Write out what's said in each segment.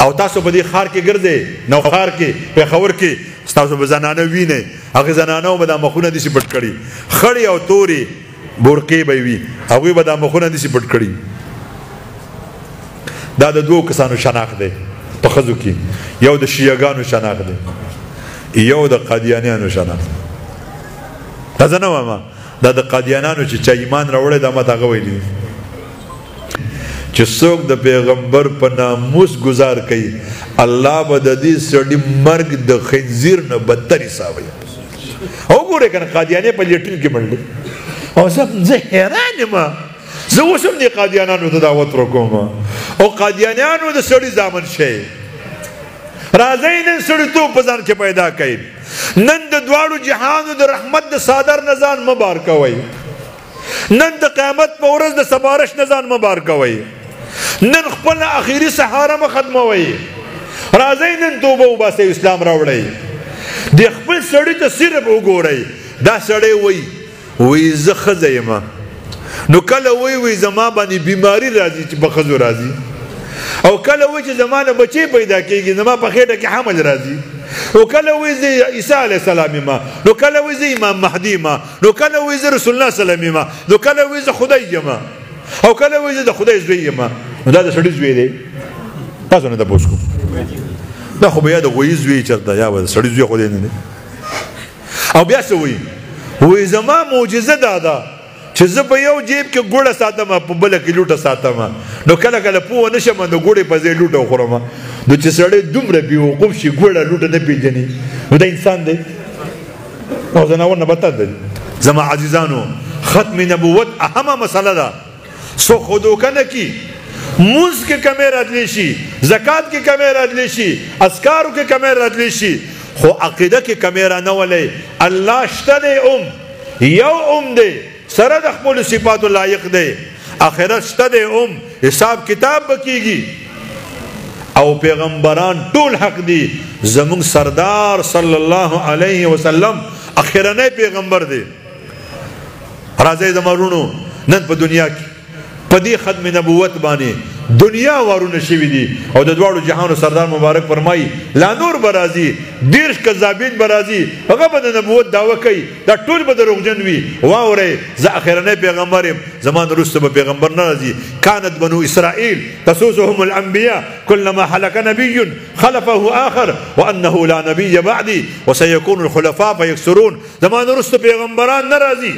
او تاسو په دې ښار کې ګرځئ نوښار کې پېښور کې ستاسو به زنانه وینئ هغې زنانو به دا مخونه داسې پټ کړي خړې او تورې بورقې به وي هغوی به دا مخونه داسې پټ کړي دا د دوو کسانو شناخت دی په ښځو کې یو د شیعهګانو شناخت دی یو د قادیانیانو شناخت دا زه نه وایم دا د قادیانانو چې چا ایمان راوړی دا ما ته هغه ویلي چې څوک د پیغمبر په ناموس گزار کوي الله به د دې سړي مرګ د خنزیر نه بدتر حسابوي وګورئ که نه قادیانې په لیټرین کې مړ دی او زه حیران یم زه اوس هم دې قادیانانو ته دعوت ورکوم او قادیانیانو د سړي زامن شئ راځئ نن سړیتوب په ځان کې پیدا کوئ نن د دواړو جهانو د رحمت د صادر نه ځان مه بار کوئ نن د قیامت په ورځ د سپارش نه ځان مه بار کوئ نن خپل اخیری سهاره مه ختموئ راځئ نن توبه وباسئ اسلام راوړئ د خپل سړي ته صرف وګورئ دا سړی وایي زه ښځه یم نو کله وایي زما باندې بیماري راځي چې په ښځو راځي او کله وایي چې زما نه بچی پیدا کېږي زما په خېټه کې حمل راځي او کله وایي زه عیسی علیه السلام یم نو کله وایي زه امام مهدي یم نو کله وایي زه رسول الله صلی الله علیه وسلم یم نو کله وایي زه خدای یم او کله وایي زه د خدای زوی یم نو دا د سړي زوی دی تاسو نه تپوس کوم دا خو به یا د غویي زوی چېرته یا به د سړي زوی خدای نه دی او بیا څه وایي زما معجزه دا ده چې زه په یو جیب کې ګوړه ساتم په بله کې لوټه ساتم نو کله کله پوه نه شم د ګوړې په ځای لوټه وخورم نو چې سړی دومره بېوقوف شي ګوړه لوټه نه پېژني نو دا انسان دی او ځناور نه بدتر دی زما عزیزانو ختم نبوت اهمه مسله ده څوک خو دوکه نه کي مونځ کې کمی راتلی شي زکات کې کمی راتلی شي اذکارو کې کمی راتلی شي خو عقیده کې کمی رانولی الله شته دی یو دی سره د خپلو صفاتو لایق دی آخرت شته دی حساب کتاب به کیږي او پیغمبران ټول حق دي زمونږ سردار صلی الله علیه وسلم اخرنی پیغمبر دی راځئ زما وروڼو نن په دنیا کې په دې ختم نبوت باندې دنیا وارونه شوي دي او د دواړو جهانو سردار مبارک فرمایي لا نور به راځي دېرش کذابین به راځي هغه به د نبوت دعوه کوي دا ټول به دروغجن وي واورئ زه اخرنی پیغمبر یم زما نه وروسته به پیغمبر نه راځي کانت بنو اسرائیل تسوسهم الانبیاء کلما هلک نبی خلفه آخر وانه لا نبی بعدی وسیکون الخلفاء فیکثرون زما نه وروسته پیغمبران نه راځي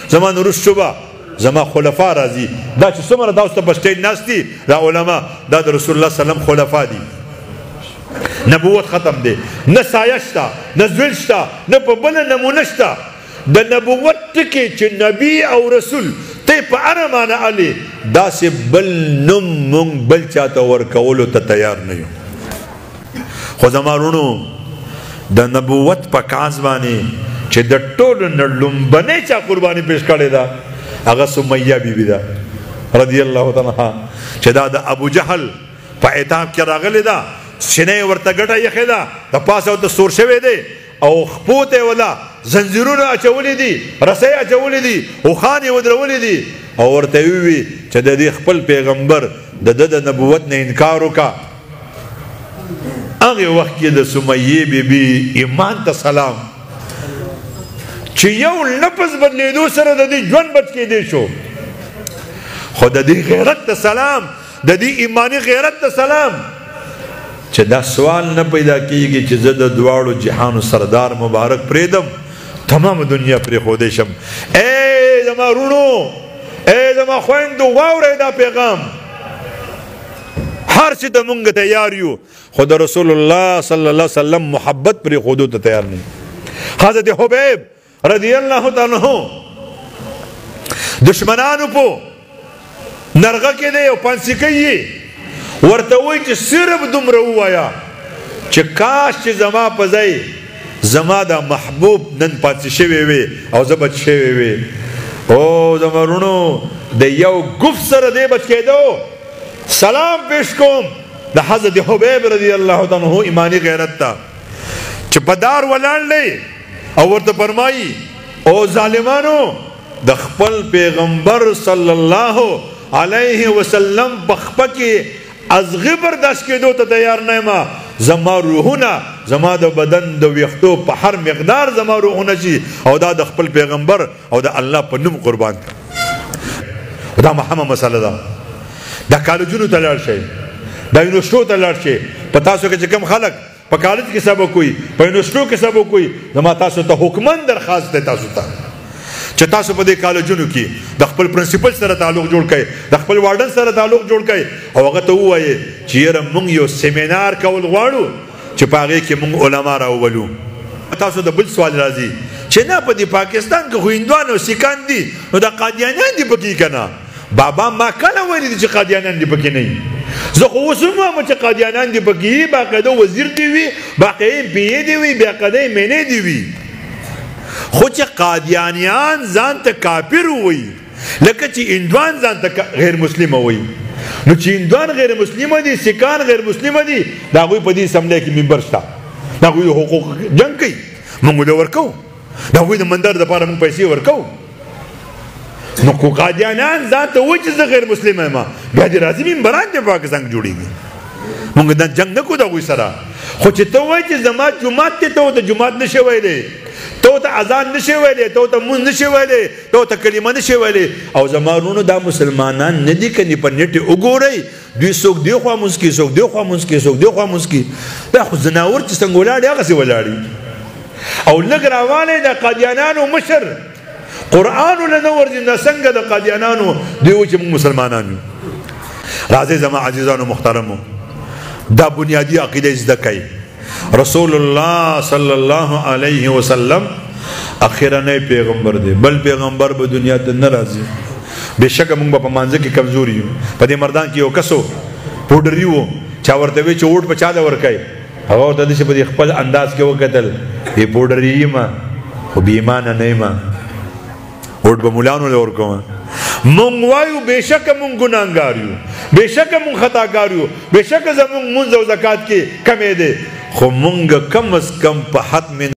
زما نه وروسته به زما خلفا راځي دا چې څومره دا اوس ته په سټیج ناست دي دا علما دا د رسول الله صلی الله علیه وسلم خلفا دي نبوت ختم دی نه سایه شته نه زویل شته نه په بله نمونه شته د نبوت ټکي چې نبی او رسول ته په هره معنه علي داسې بل نوم مونږ بل چاته ورکولو ته تیار نه یو خو زما وروڼو د نبوت په کاز باندې چې د ټولو نه لومبنۍ چا قرباني پیش کړې ده هغه سمیه بیبي ده رضی الله تعالی عنها چې دا د ابو جهل په عتاب کې راغلی ده سینه ورته ګټه یخې ده د پاسه ورته سور شوی دی او خپو ته ولا زنځیرونه اچولي دي رسۍ اچولي دي اوښان یې ودرولي دي او ورته ووي چې د دې خپل پیغمبر د ده د نبوت نه انکار وکړه هغې وخت کې د سمیې بیبي ایمان ته سلام چې یو لفظ بدلیدو سره د دې ژوند بچ کېدی شو خو د دې غیرت ته سلام د دې ایمانی غیرت ته سلام چې دا سوال نه پیدا کېږي چې زه د دواړو جهانو سردار مبارک پرېږدم تمام دنیا پرېښودی شم ای زما وروڼو ای زما خویندو واورئ دا پیغام هر څه ته مونږ تیار یو خو د رسول الله صلی الله علیه وسلم محبت پرېښودو ته تیار نه حضرت حبیب رضی الله تعالی عنہ دشمنانو په نرغه کې دی او پانسي کوي ورته وایي چې صرف دومره ووایه چې کاش چې زما په ځای زما دا محبوب نن پانسي شوی وي او زه بچ شوی وي او زما وروڼو د یو ګف سره دی بچ کېدو سلام پیش کوم د حضرت حبیب رضی الله تعالی عنہ ایمانی غیرت ته چې په دار ولاړ دی او ورته فرمایي او ظالمانو د خپل پیغمبر صلی الله علیه وسلم په خپه کې از غبر داس کېدو ته تیار نه یم زما روحونه زما د بدن د ویښتو په هر مقدار زما روحونه شي او دا د خپل پیغمبر او د الله په نوم قربان دا محمد مسله ده دا کالجونو ته لاړ شئ دا یونیورسټو ته لاړ شئ په تاسو کې چې کوم خلک په کالج کې سبق کوي په یونیورسټو کې سبق کوي زما تاسو ته حکمن درخواست دی تاسو ته چې تاسو په دې کالجونو کې د خپل پرنسپل سره تعلق جوړ کړئ د خپل وارډن سره تعلق جوړ کړئ او هغه ته ووایي چې یاره موږ یو سیمینار کول غواړو چې په هغې کې موږ علما راوولو تاسو د بل سوال راځي چې نه په دې پاکستان کې خو هندوان او سیکان دي نو دا قادیانیان دي پکې که نه بابا ما کله ویلي دي چې قادیانیان دي پکې نه زه خو اوس هم وایم چې قادیانیان دي پکې باقاعده وزیر دي وي باقاعده پی دي وي باقاعده مینې دي وي خو چې قادیانیان ځان ته کافر وي لکه چې هندوان ځان ته غیر مسلمه وي نو چې هندوان غیر مسلمه دي سیکان غیر مسلمه دي د هغوی په دې اسمبلی کې ممبر شته د هغوی د حقوق جنګ کوي موږ له ورکوو د هغوی د مندر دپاره موږ پیسې ورکوو نو کو قادیانیان ځان ته وایي چې زه غیر مسلمه یم بیا دې راځي ممبران دې پاکستان کې جوړېږي موږ دا جنګ نه کوو د هغوی سره خو چې ته وایي چې زما جومات دی ته ورته جومات نشي ویلی ته ورته اذان نشي ویلی ته ورته مونځ نشي ویلی ته ورته کلمه نشي ویلی او زما وروڼو دا مسلمانان نه دي که نه په نیټ وګورئ دوی څوک دې خوا مونځ کوي څوک دې خوا مونځ کوي څوک دې خوا مونځ کوي دا خو ځناور چې څنګه ولاړ هغسې ولاړي او لږ راوالی د قادیانانو مشر قرآن له نه ورځي نه څنګه د قادیانانو دوی وایي چې موږ مسلمانان یو راځئ زما عزیزانو محترمو دا بنیادی عقیده زده کوي رسول الله صلی الله علیه وسلم اخرنی پیغمبر دی بل پیغمبر به دنیا ته نه راځي بېشکه موږ به په مانځه کې کمزوري یو په دې مردان کې یو کس و پوډري و چا ورته وایي چې ووټ په چا له ورکوي هغه ورته داسې په دې خپل انداز کې وکتل ای پوډري یم خو بې ایمانه نه یم ووټ به ملانو له ورکوم مونږ وایو بېشکه مونږ ګناهګار یو بېشکه مونږ خطاګار یو بېشکه زمونږ مونځ او زکات کې کمی دی خو مونږ کم از کم په حتم